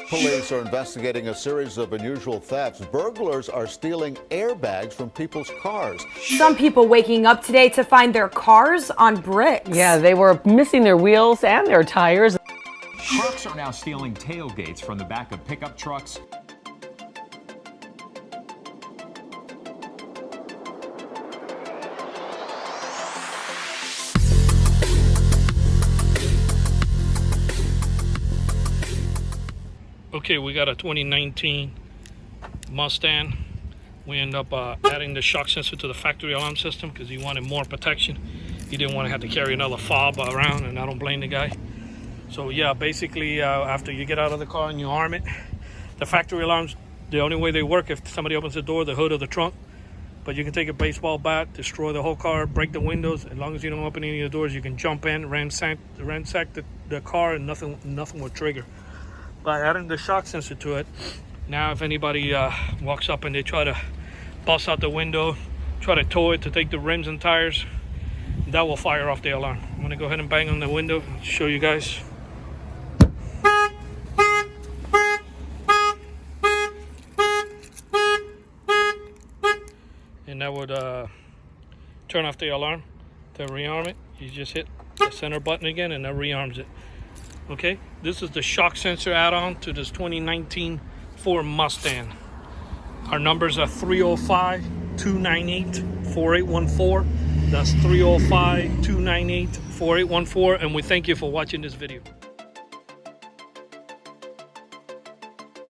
Police are investigating a series of unusual thefts. Burglars are stealing airbags from people's cars. Some people waking up today to find their cars on bricks. Yeah, they were missing their wheels and their tires. Trucks are now stealing tailgates from the back of pickup trucks. Okay, we got a 2019 Mustang. We end up adding the shock sensor to the factory alarm system because he wanted more protection. He didn't want to have to carry another fob around, and I don't blame the guy. So yeah, basically after you get out of the car and you arm it, the factory alarms, the only way they work if somebody opens the door, the hood or the trunk. But you can take a baseball bat, destroy the whole car, break the windows. As long as you don't open any of the doors, you can jump in, ransack the car, and nothing will trigger. By adding the shock sensor to it, now if anybody walks up and they try to bust out the window, try to tow it to take the rims and tires, that will fire off the alarm. I'm gonna go ahead and bang on the window and show you guys. And that would turn off the alarm. To rearm it, you just hit the center button again and that rearms it. Okay, this is the shock sensor add-on to this 2019 Ford Mustang. Our numbers are 305-298-4814. That's 305-298-4814, and we thank you for watching this video.